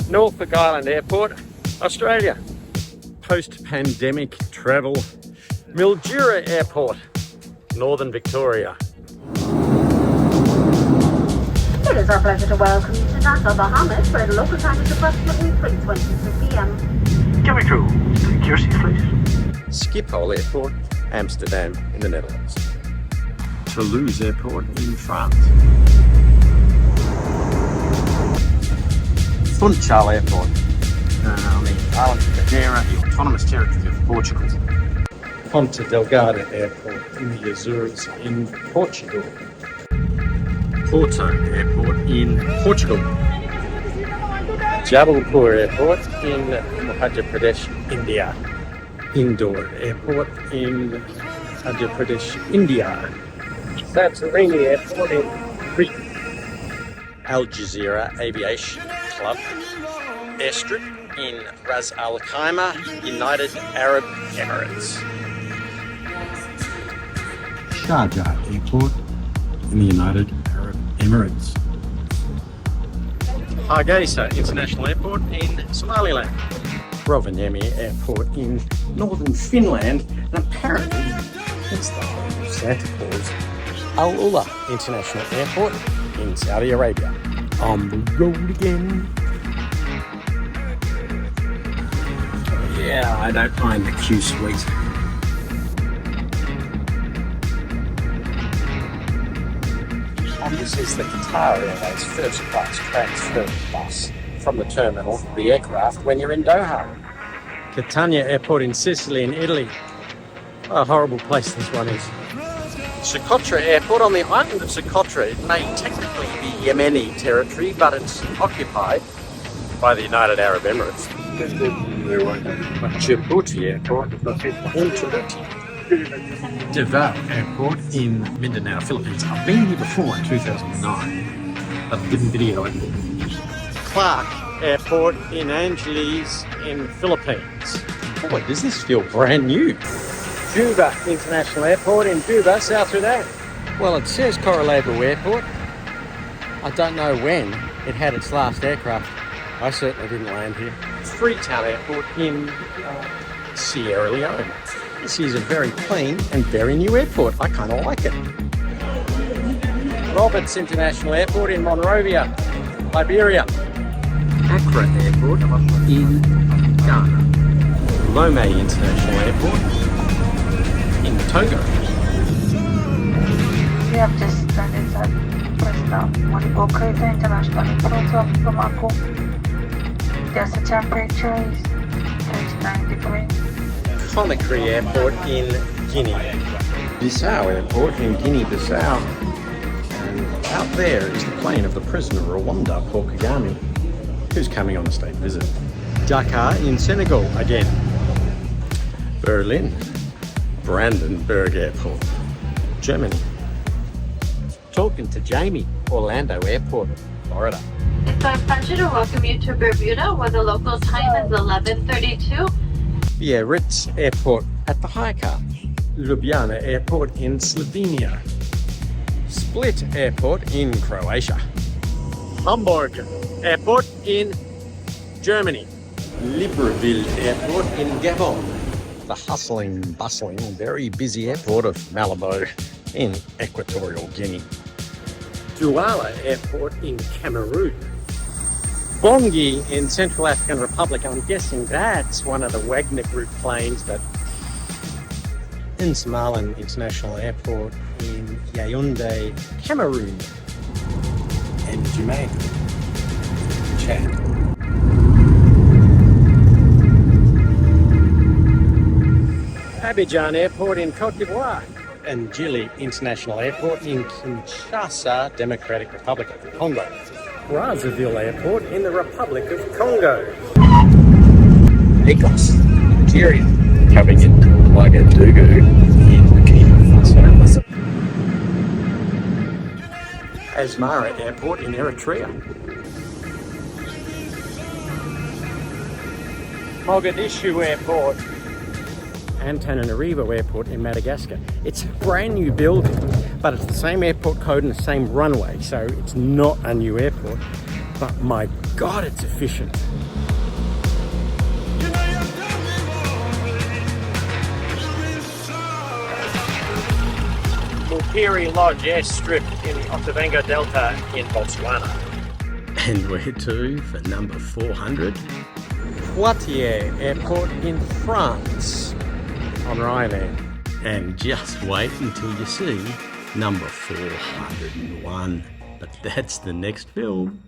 Norfolk Island Airport, Australia. Post-pandemic travel, Mildura Airport, Northern Victoria. It is our pleasure to welcome you to Nassau, Bahamas, where the local time is approximately 3:22 p.m. Can we crew to your seat, please? Schiphol Airport, Amsterdam in the Netherlands. Toulouse Airport in France. Funchal Airport on the island of Madeira, the autonomous territory of Portugal. Ponta Delgada Airport in the Azores in Portugal. Porto Airport in Portugal. Jabalpur Airport in Madhya Pradesh, India. Indore Airport in Madhya Pradesh, India. Santorini Airport in Crete. Al Jazeera Aviation Club airstrip in Ras Al Khaimah, United Arab Emirates. Sharjah Airport in the United Arab Emirates. Hargeisa International Airport in Somaliland. Rovaniemi Airport in northern Finland, and apparently it's the home of Santa Claus. Al Ula International Airport in Saudi Arabia. On the road again. Yeah, I don't mind the Q Suite. And this is the Qatar Airways first class transfer bus from the terminal to the aircraft when you're in Doha. Catania Airport in Sicily in Italy. What a horrible place this one is. Socotra Airport on the island of Socotra. It may technically be Yemeni territory, but it's occupied by the United Arab Emirates. Djibouti Airport in Djibouti. Davao Airport in Mindanao, Philippines. I've been here before in 2009, but I didn't video it. Clark Airport in Angeles in Philippines. Boy, does this feel brand new. Juba International Airport in Juba, South Sudan. Well, it says Corolabo Airport. I don't know when it had its last aircraft. I certainly didn't land here. Freetown Airport in Sierra Leone. This is a very clean and very new airport. I kind of like it. Roberts International Airport in Monrovia, Liberia. Accra Airport in Ghana. Lome International Airport in Togo. We have just landed at President Modibo Keita International Airport of Bamako. There's the temperature is 39 degrees. Conakry Airport in Guinea. Bissau Airport in Guinea-Bissau. And out there is the plane of the president of Rwanda, Paul Kagame, who's coming on a state visit. Dakar in Senegal again. Berlin. Brandenburg Airport, Germany. Talking to Jamie, Orlando Airport, Florida. It's our pleasure to welcome you to Bermuda, where the local time is 11:32. Biarritz Airport at the Hajka. Ljubljana Airport in Slovenia. Split Airport in Croatia. Hamburg Airport in Germany. Libreville Airport in Gabon. The hustling, bustling, very busy airport of Malabo in Equatorial Guinea. Douala Airport in Cameroon. Bongi in Central African Republic. I'm guessing that's one of the Wagner Group planes, but N'Tsamalan International Airport in Yaoundé, Cameroon. And Jamaica, Chad. Abidjan Airport in Cote d'Ivoire. And Djili International Airport in Kinshasa, Democratic Republic of the Congo. Brazzaville Airport in the Republic of Congo. Lagos, Nigeria. Coming into Ouagadougou in Burkina Faso. Asmara Airport in Eritrea. Mogadishu Airport. Antananarivo Airport in Madagascar. It's a brand new building, but it's the same airport code and the same runway, so it's not a new airport. But my God, it's efficient. Mulpiri Lodge airstrip in the Okavango Delta in Botswana. And where to for number 400? Poitiers Airport in France on Ryanair. And just wait until you see number 401. But that's the next film.